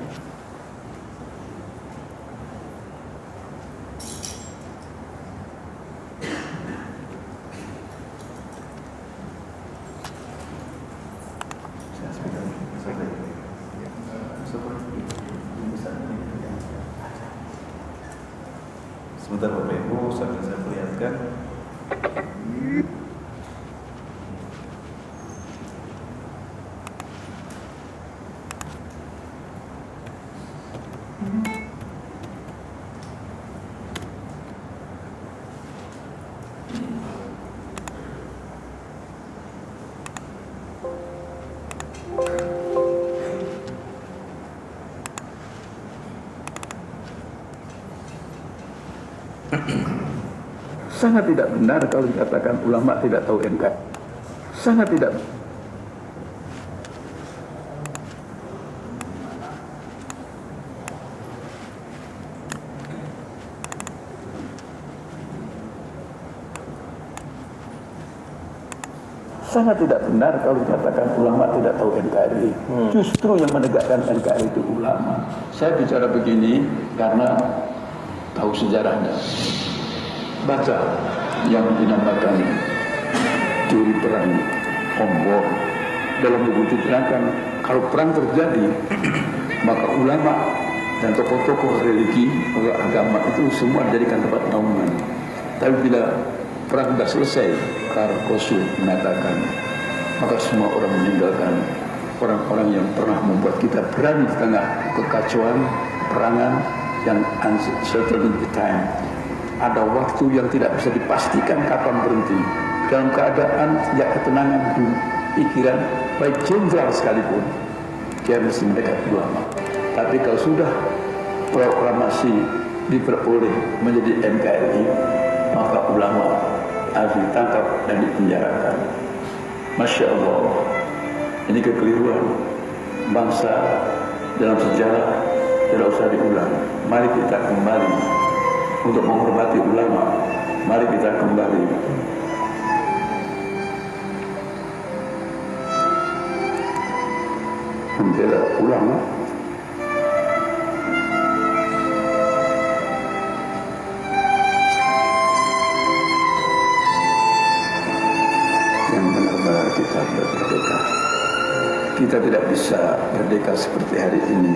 Sebentar Bapak Ibu, sambil saya perlihatkan. Sangat tidak benar kalau dikatakan ulama tidak tahu NKRI. Sangat tidak. Sangat tidak benar kalau dikatakan ulama tidak tahu NKRI. Justru yang menegakkan NKRI itu ulama. Saya bicara begini karena tahu sejarahnya. Baca yang dinamakan teori perang Ombor. Dalam buku itu diterangkan kalau perang terjadi maka ulama dan tokoh-tokoh religi atau agama itu semua dijadikan tempat naungan. Tapi bila perang sudah selesai, Karkosul mengatakan maka semua orang meninggalkan orang-orang yang pernah membuat kita berada di tengah kekacauan perangan yang uncertain time. Ada waktu yang tidak bisa dipastikan kapan berhenti. Dalam keadaan tidak ketenangan di pikiran, baik jenderal sekalipun, dia mesti mendekat ulama. Tapi kalau sudah proklamasi diperoleh menjadi NKRI, maka ulama harus ditangkap dan dipenjarakan. Masya Allah, ini kekeliruan bangsa dalam sejarah tidak usah diulang. Mari kita kembali untuk menghormati ulama. Mari kita kembali membela ulama. Yang benar-benar kita merdeka. Kita tidak bisa merdeka seperti hari ini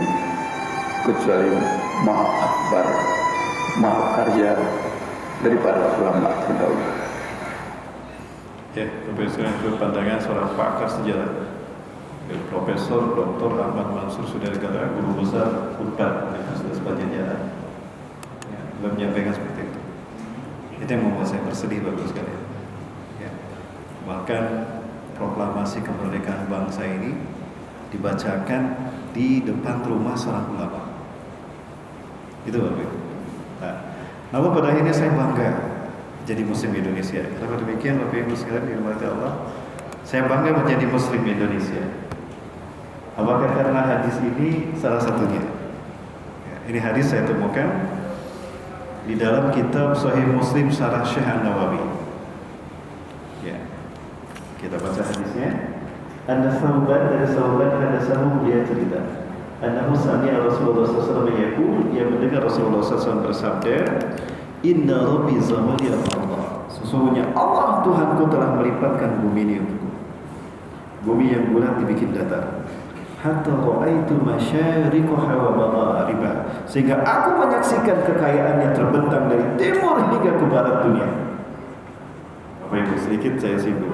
kecuali Maha Akbar, Maha Karya daripada ulama terdahulu. Ya, Profesor itu pandangan seorang pakar sejarah, Profesor Dr. Ahmad Mansur Sudara, Guru Besar Unpad Universitas Padjadjaran. Ya, beliau menyampaikan seperti itu. Itu yang membuat saya bersedih bagus sekali. Ya, bahkan proklamasi kemerdekaan bangsa ini dibacakan di depan rumah seorang ulama. Itu Bapak Ibu. Nah, namun pada akhirnya saya bangga jadi Muslim Indonesia. Kenapa demikian Bapak Ibu sekalian dirahmati Allah? Saya bangga menjadi Muslim Indonesia. Apakah karena hadis ini salah satunya? Ya, ini hadis saya temukan di dalam kitab Sahih Muslim Syarah Syekh An-Nawawi. Ya, kita baca hadisnya. An-Thawban dari Thawban hadasahu, dia cerita. Annahu sami'a Rasulullah SAW yaqul, dia mendengar Rasulullah SAW bersabda, Inna Rabbi zamani Allah. Sesungguhnya Allah Tuhanku telah melipatkan bumi ini untukku. Bumi yang bulat dibikin datar. Hatta ra'aitu masyariqaha wa magharibaha, sehingga aku menyaksikan kekayaan yang terbentang dari timur hingga ke barat dunia. Bapak Ibu, sedikit saya singgung.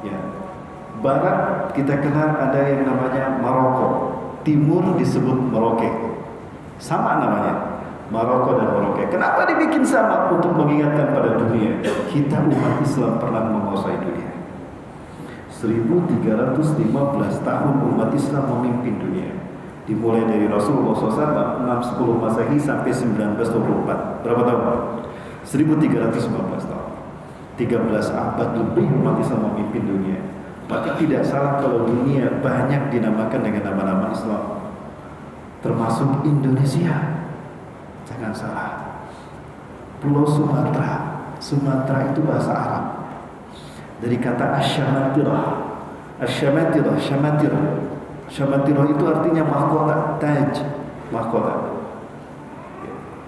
Ya. Barat kita kenal ada yang namanya Maroko, timur disebut Merauke. Sama namanya, Maroko dan Merauke. Kenapa dibikin sama? Untuk mengingatkan pada dunia, kita umat Islam pernah menguasai dunia. 1315 tahun umat Islam memimpin dunia. Dimulai dari Rasulullah SAW 610 Masehi sampai 1924. Berapa tahun? 1315 tahun. 13 abad lebih umat Islam memimpin dunia. Maka tidak salah kalau dunia banyak dinamakan dengan nama-nama Islam, termasuk Indonesia. Jangan salah. Pulau Sumatera, Sumatera itu bahasa Arab. Dari kata asyamatira. Asyamatira, syamatira. Syamatira itu artinya mahkota, taj, mahkota.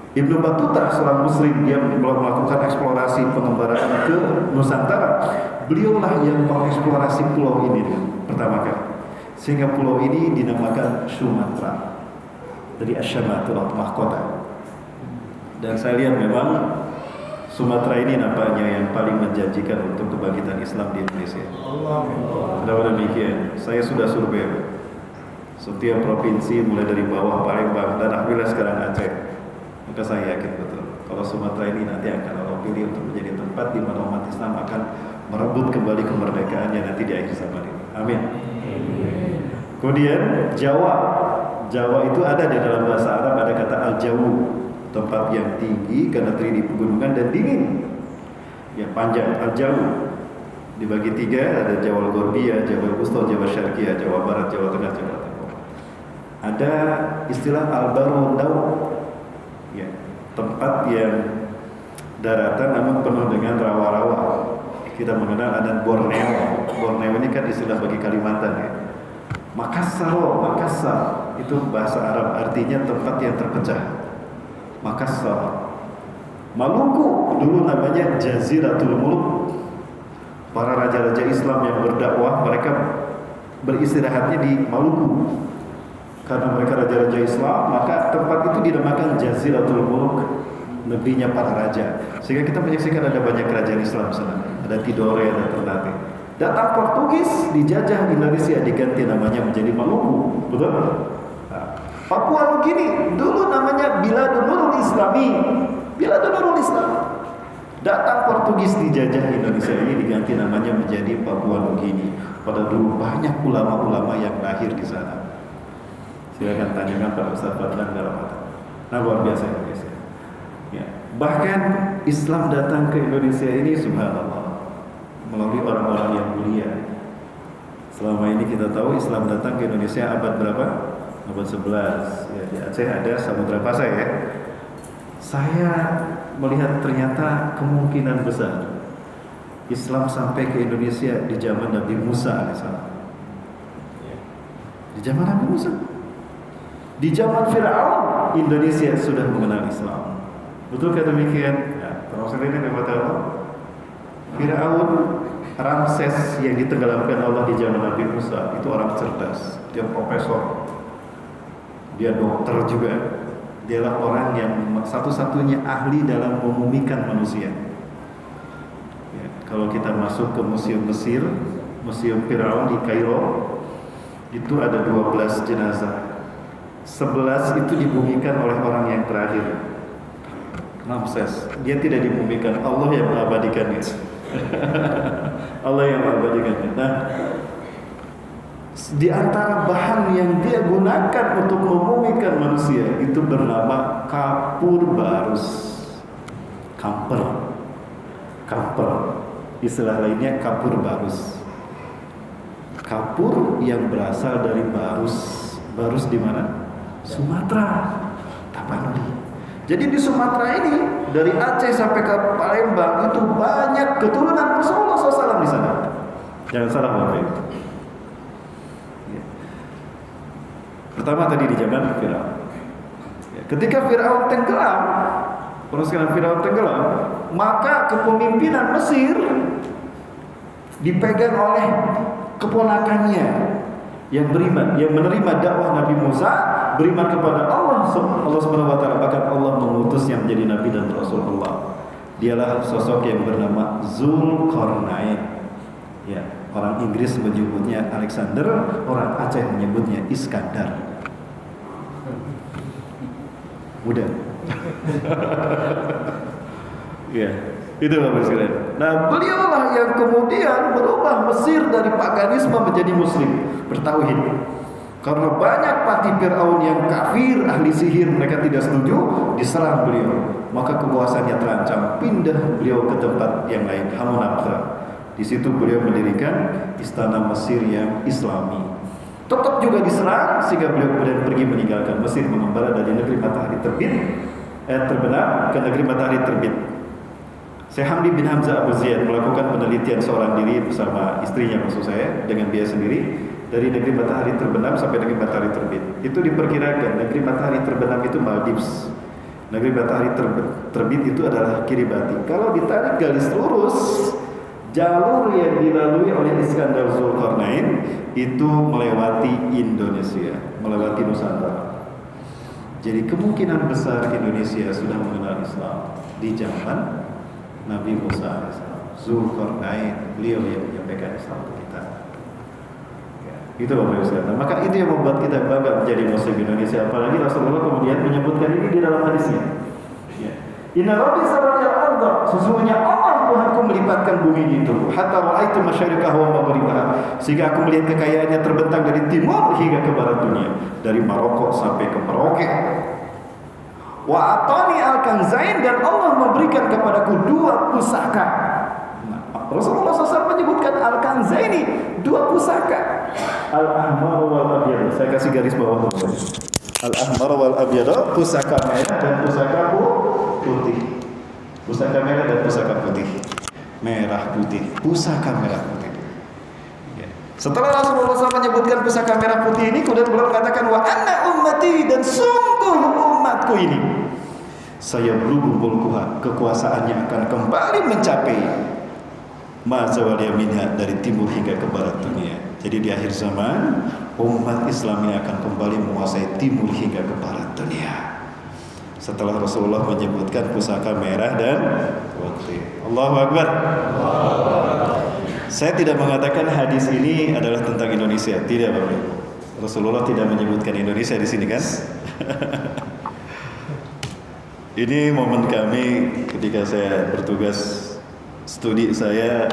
Ibnu Battuta seorang muslim, dia melakukan eksplorasi pengembaraan ke Nusantara. Beliaulah yang mengeksplorasi pulau ini pertama kali, sehingga pulau ini dinamakan Sumatera, dari asyamatira, mahkota. Dan saya lihat memang Sumatera ini nampaknya yang paling menjanjikan untuk kebangkitan Islam di Indonesia. Kenapa demikian? Saya sudah survei setiap provinsi mulai dari bawah Palembang dan alhamdulillah sekarang Aceh. Maka saya yakin betul kalau Sumatera ini nanti akan Allah pilih untuk menjadi tempat di mana umat Islam akan merebut kembali kemerdekaannya nanti di akhir zaman ini. Amin. Kemudian Jawa. Jawa itu ada di dalam bahasa Arab, ada kata al-jawu, tempat yang tinggi karena terdiri di pegunungan dan dingin. Ya, panjang, al-jawu. Dibagi tiga, ada Jawa Gorbia, Jawa Wusta, Jawa Syarqiyah, Jawa Barat, Jawa Tengah, Jawa Timur. Ada istilah al-barundau. Ya, tempat yang daratan namun penuh dengan rawa-rawa. Kita mengenal ada Borneo. Borneo ini kan istilah bagi Kalimantan ya. Makassar itu bahasa Arab, artinya tempat yang terpecah. Makassar. Maluku dulu namanya Jaziratul Muluk. Para raja-raja Islam yang berdakwah mereka beristirahatnya di Maluku. Karena mereka raja-raja Islam, maka tempat itu dinamakan Jaziratul Muluk, negerinya para raja. Sehingga kita menyaksikan ada banyak kerajaan Islam sana. Ada Tidore, ada Ternate. Datang Portugis, dijajah Indonesia, diganti namanya menjadi Maluku. Betul? Nah, Papua Nugini dulu namanya Biladun Nurul Islami. Biladun Nurul Islam. Datang Portugis, dijajah Indonesia ini, diganti namanya menjadi Papua Nugini. Pada dulu banyak ulama-ulama yang lahir di sana. Silakan tanyakan Pak Ustaz Fadlan dalam hal. Nah, luar biasa Indonesia. Ya. Bahkan Islam datang ke Indonesia ini subhanallah melalui orang-orang yang mulia. Selama ini kita tahu Islam datang ke Indonesia abad berapa? Abad 11. Ya, di Aceh ada Samudra Pasai ya. Saya melihat ternyata kemungkinan besar Islam sampai ke Indonesia di zaman Nabi Musa alaihissalam. Di zaman Nabi Musa. Di zaman Fir'aun, Indonesia sudah mengenal Islam. Betul kata demikian? Ya, termasuk ini yang tahu. Fir'aun, Ramses yang ditenggelamkan Allah di zaman Nabi Musa itu orang cerdas. Dia profesor, dia dokter juga. Dialah orang yang satu-satunya ahli dalam memumikan manusia. Ya, kalau kita masuk ke Museum Mesir, Museum Fir'aun di Kairo, itu ada 12 jenazah. 11 itu dibumikan oleh orang yang terakhir, Ramses. Dia tidak dibumikan, Allah yang mengabadikannya. Allah yang mengabadikannya. Nah, di antara bahan yang dia gunakan untuk memumikan manusia itu bernama kapur barus. Kamper. Istilah lainnya kapur barus. Kapur yang berasal dari barus. Barus di mana? Sumatera, Tapanuli. Jadi di Sumatera ini dari Aceh sampai ke Palembang itu banyak keturunan Rasulullah SAW di sana. Jangan salah Bapak. Ya. Pertama tadi di zaman Firaun. Ya, ketika Firaun tenggelam, maka kepemimpinan Mesir dipegang oleh keponakannya yang beriman, yang menerima dakwah Nabi Musa, beriman kepada Allah Subhanahu wa taala, bahkan Allah mengutusnya menjadi nabi dan rasulullah. Dialah sosok yang bernama Zulkarnain. Ya, orang Inggris menyebutnya Alexander, orang Aceh menyebutnya Iskandar. Mudah. Ya, itu Bapak sekalian. Nah, beliaulah yang kemudian berubah Mesir dari paganisme menjadi muslim, bertauhid. Karena banyak parti Fir'aun yang kafir, ahli sihir, mereka tidak setuju, diserang beliau. Maka kekuasaannya terancam, pindah beliau ke tempat yang lain, Hamunaptra. Di situ beliau mendirikan istana Mesir yang Islami. Tetap juga diserang sehingga beliau kemudian pergi meninggalkan Mesir, mengembara dari negeri matahari terbenam ke negeri matahari terbit. Syekh Hamdi bin Hamzah Abu Ziyad melakukan penelitian seorang diri bersama istrinya, maksud saya, dengan biaya sendiri, dari negeri matahari terbenam sampai negeri matahari terbit. Itu diperkirakan negeri matahari terbenam itu Maldives, negeri matahari terbit itu adalah Kiribati. Kalau ditarik garis lurus, jalur yang dilalui oleh Iskandar Zulkarnain itu melewati Indonesia, melewati Nusantara. Jadi kemungkinan besar Indonesia sudah mengenal Islam di zaman Nabi Musa AS. Zulkarnain, beliau yang menyampaikan Islam ke kita. Itu Bapak Ibu sekalian. Maka itu yang membuat kita bangga menjadi Muslim Indonesia. Apalagi Rasulullah kemudian menyebutkan ini di dalam hadisnya. Inna Rabbi sarra'al arda, sesungguhnya Allah Tuhanku melipatkan bumi itu. Hatta ra'aitu masyariqaha wa maghribaha, sehingga aku melihat kekayaannya terbentang dari timur hingga ke barat dunia, dari Maroko sampai ke Merauke. Wa atani al-kanzain, dan Allah memberikan kepadaku 2 pusaka. Rasulullah SAW menyebutkan al-kanzaini, 2 pusaka. Al-ahmar wal abyad. Saya kasih garis bawah. Al-ahmar wal abyad, pusaka merah dan pusaka putih. Pusaka merah dan pusaka putih. Merah putih, pusaka merah putih. Setelah Rasulullah SAW menyebutkan pusaka merah putih ini, kemudian beliau mengatakan wa anna ummati, dan sungguh umatku ini saya belum mulkuha, kekuasaannya akan kembali mencapai mazawaliya minha, dari timur hingga ke barat dunia. Jadi di akhir zaman umat Islam ini akan kembali menguasai timur hingga ke barat dunia. Setelah Rasulullah menyebutkan pusaka merah dan putih. Allahu Akbar. Saya tidak mengatakan hadis ini adalah tentang Indonesia, tidak Bapak. Rasulullah tidak menyebutkan Indonesia di sini kan? Ini momen kami ketika saya bertugas studi saya,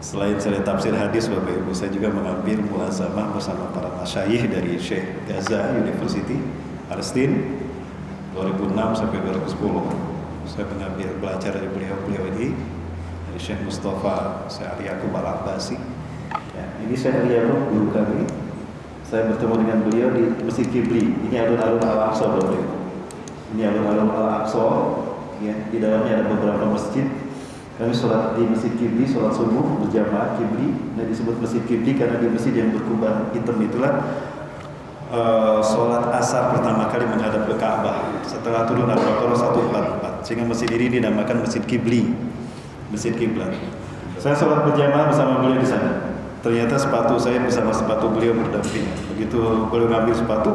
selain saya tafsir hadis Bapak Ibu, saya juga mengambil muhazamah bersama para masyayikh dari Sheikh Gaza University Palestina 2006 sampai 2010. Saya mengambil belajar dari beliau ini, dari Syekh Mustafa, Syekh Ali Yaqub Al-Abbasi. Ya, ini Syekh Ali Yaqub guru kami. Saya bertemu dengan beliau di Masjid Kibli. Ini alun-alun Al-Aqsa Bapak Ibu. Ini alun-alun Al-Aqsa. Ya, di dalamnya ada beberapa masjid. Kami sholat di Masjid Kibli, sholat subuh berjamaah Kibli. Nah, disebut Masjid Kibli karena di masjid yang berkubah hitam itulah sholat asar pertama kali menghadap ke Ka'bah setelah turun Al-Baqarah 144, sehingga masjid ini dinamakan Masjid Kibli, Masjid Kiblat. Saya sholat berjamaah bersama beliau di sana. Ternyata sepatu saya bersama sepatu beliau berdampingan. Begitu beliau ngambil sepatu,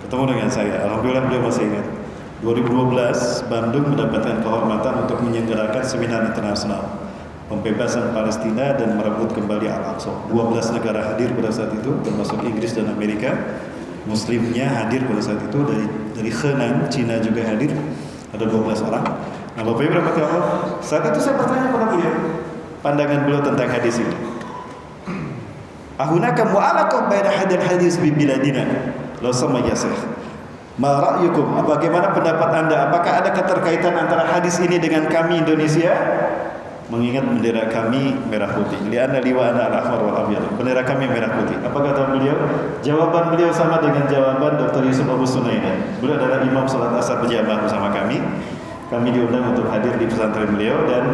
ketemu dengan saya. Alhamdulillah beliau masih ingat. 2012 Bandung mendapatkan kehormatan untuk menyelenggarakan seminar internasional pembebasan Palestina dan merebut kembali Al-Aqsa. 12 negara hadir pada saat itu, termasuk Inggris dan Amerika. Muslimnya hadir pada saat itu, dari Henan, Cina juga hadir. Ada 12 orang. Nah, Bapak Ibu rahmati Allah, saat itu saya bertanya kepada beliau, pandangan beliau tentang hadis ini. Ahunaka mu'alaqah baina hadal hadis bi biladina. Law sama yasih. Ma ra'yukum? Bagaimana pendapat Anda? Apakah ada keterkaitan antara hadis ini dengan kami Indonesia? Mengingat bendera kami merah putih. Li'anna liwa'ana al-ahmar wal abyad. Bendera kami merah putih. Apa kata beliau? Jawaban beliau sama dengan jawaban Dr. Yusuf Abu Sunaidan. Beliau adalah imam salat asar berjamaah bersama kami. Kami diundang untuk hadir di pesantren beliau, dan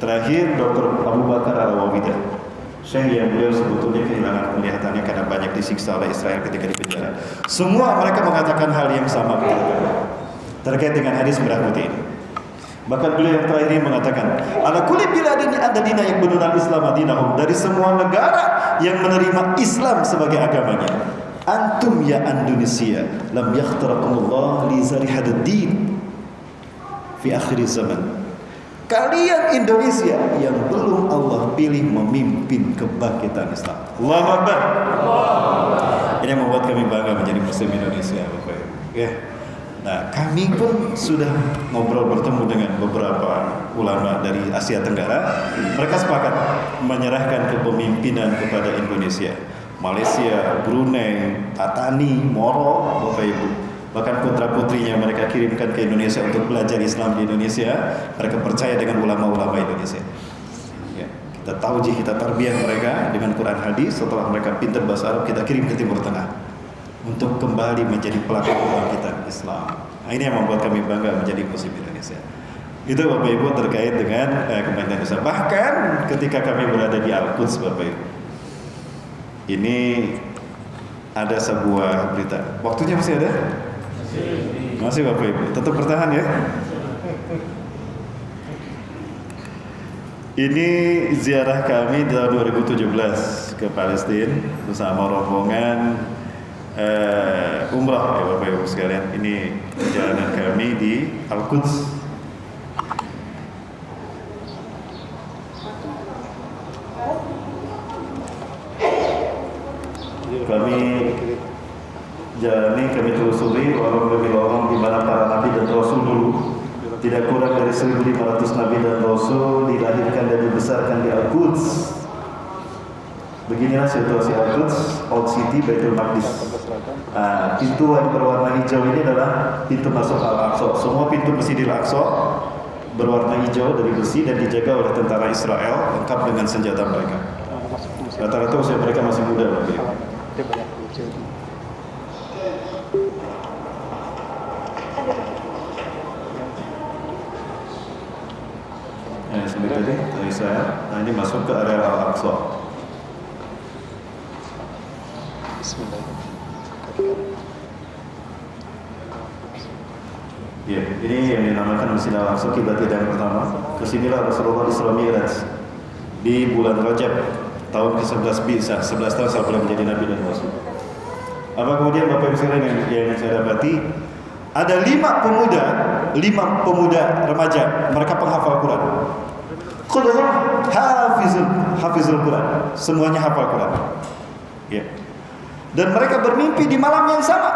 terakhir Dr. Abu Bakar Al-Wawidah. Syekh yang beliau sebetulnya kehilangan penglihatannya karena banyak disiksa oleh Israel ketika di penjara. Semua mereka mengatakan hal yang sama terkait dengan hadis merah putih ini. Bahkan beliau yang terakhir ini mengatakan, ala kulli biladin adadina yang benar Islam adinahum, dari semua negara yang menerima Islam sebagai agamanya. Antum ya Indonesia lam yakhtarakumullah li zarihad din fi akhir zaman. Kalian Indonesia yang belum Allah pilih memimpin kebangkitan Islam. Allahu Akbar. Ini yang membuat kami bangga menjadi Muslim Indonesia, Bapak Ibu. Ya. Nah, kami pun sudah ngobrol bertemu dengan beberapa ulama dari Asia Tenggara. Mereka sepakat menyerahkan kepemimpinan kepada Indonesia. Malaysia, Brunei, Patani, Moro, Bapak Ibu. Bahkan putra-putrinya mereka kirimkan ke Indonesia untuk belajar Islam di Indonesia. Mereka percaya dengan ulama-ulama Indonesia. Ya, kita tauji, kita tarbiyah mereka dengan Quran hadis. Setelah mereka pintar bahasa Arab, kita kirim ke Timur Tengah untuk kembali menjadi pelaku kebangkitan Islam. Nah, ini yang membuat kami bangga menjadi Muslim Indonesia. Itu Bapak Ibu terkait dengan kebangkitan Islam. Bahkan ketika kami berada di Al-Quds, Bapak Ibu, ini ada sebuah berita. Waktunya masih ada? Masih Bapak Ibu. Tetap bertahan ya. Ini ziarah kami tahun 2017 ke Palestina bersama rombongan umrah ya Bapak Ibu sekalian. Ini perjalanan kami di Al-Quds. Kami jalani, kami telusuri lorong demi lorong di mana para nabi dan rasul dulu. Tidak kurang dari 1.500 nabi dan rasul dilahirkan dan dibesarkan di Al-Quds. Beginilah situasi Al-Quds, Old City, Baitul Maqdis. Pintu yang berwarna hijau ini adalah pintu masuk Al-Aqsa. Semua pintu Masjidil Aqsa berwarna hijau dari besi dan dijaga oleh tentara Israel lengkap dengan senjata mereka. Rata-rata usia mereka masih muda, Bapak Ibu. Seperti tadi saya, nah ini masuk ke area Al-Aqsa. Ya, ini yang dinamakan Masjid Al-Aqsa, kiblat yang pertama. Kesinilah Rasulullah Isra Mi'raj di bulan Rajab tahun ke-11 Bi'sah, 11 tahun setelah menjadi Nabi dan Rasul. Apa kemudian Bapak Ibu sekalian yang saya dapati? Ada 5 pemuda remaja, mereka penghafal Quran. Kulluhum hafizul Quran, semuanya hafal Quran. Ya. Dan mereka bermimpi di malam yang sama.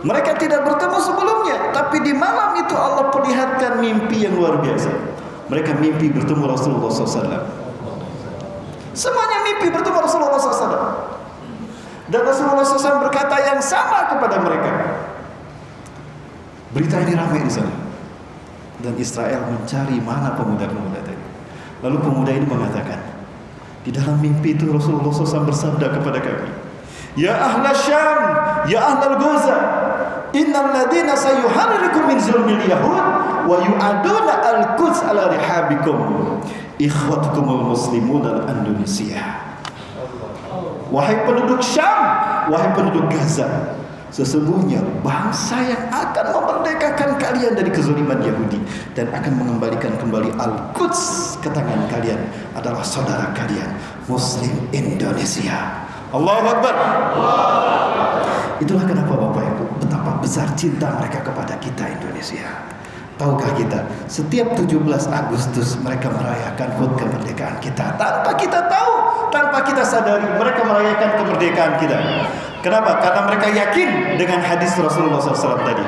Mereka tidak bertemu sebelumnya, tapi di malam itu Allah perlihatkan mimpi yang luar biasa. Mereka mimpi bertemu Rasulullah SAW. Semuanya mimpi bertemu Rasulullah SAW. Dan Rasulullah SAW berkata yang sama kepada mereka. Berita ini ramai di sana. Dan Israel mencari mana pemuda-pemuda tadi. Lalu pemuda ini mengatakan, di dalam mimpi itu Rasulullah SAW bersabda kepada kami, Ya ahla Syam, ya ahla Gaza, innal ladina sayuharrikum min zulmil yahud wa yu'aduna al-Quds ala rihabikum ikhwatukumul muslimun al-Indonesia. Wahai penduduk Syam, wahai penduduk Gaza, sesungguhnya bangsa yang akan memerdekakan kalian dari kezaliman Yahudi dan akan mengembalikan kembali Al-Quds ke tangan kalian adalah saudara kalian Muslim Indonesia. Allahu Akbar. Itulah kenapa Bapak Ibu betapa besar cinta mereka kepada kita Indonesia. Tahukah kita setiap 17 Agustus mereka merayakan HUT kemerdekaan kita tanpa kita tahu, tanpa kita sadari mereka merayakan kemerdekaan kita. Kenapa? Karena mereka yakin dengan hadis Rasulullah SAW tadi.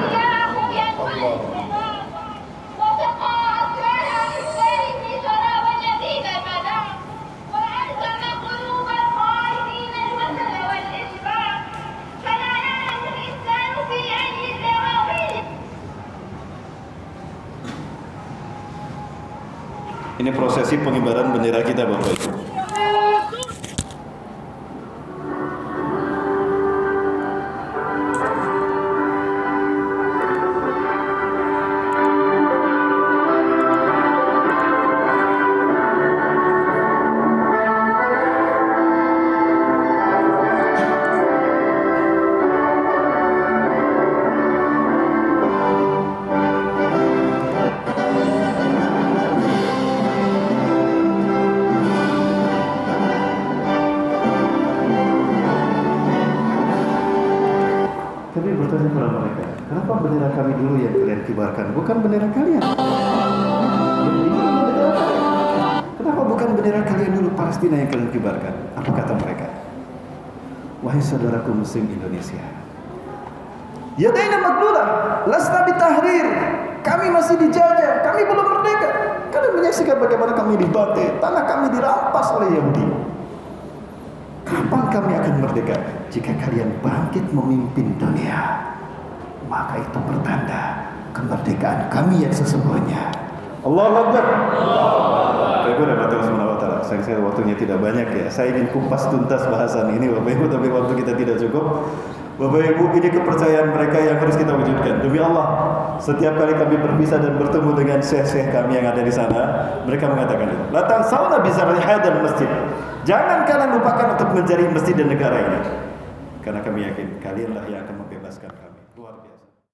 Ini prosesi pengibaran bendera kita Bapak Ibu. Tapi bertanya kepada mereka, kenapa bendera kami dulu yang kalian kibarkan, bukan bendera kalian? Kenapa bukan bendera kalian dulu Palestina yang kalian kibarkan? Apa kata mereka? Wahai saudaraku Muslim Indonesia, yadaina maglulah, lasna bitahrir. Kami masih dijajah, kami belum merdeka. Kalian menyaksikan bagaimana kami dibantai, tanah kami dirampas oleh Yahudi. Kapan kami akan merdeka? Jika kalian bangkit memimpin dunia, maka itu pertanda kemerdekaan kami yang sesungguhnya. Allahu Akbar. Bapak Ibu dan Bapak Subhanahu wa taala. Sayang waktunya tidak banyak ya. Saya ingin kupas tuntas bahasan ini Bapak Ibu, tapi waktu kita tidak cukup. Bapak Ibu, ini kepercayaan mereka yang harus kita wujudkan. Demi Allah, setiap kali kami berpisah dan bertemu dengan syekh-syekh kami yang ada di sana, mereka mengatakan, "La tansawna bi zar'i hadal masjid." Jangan kalian lupakan untuk mencari masjid dan negara ini. Karena kami yakin kalianlah yang akan membebaskan.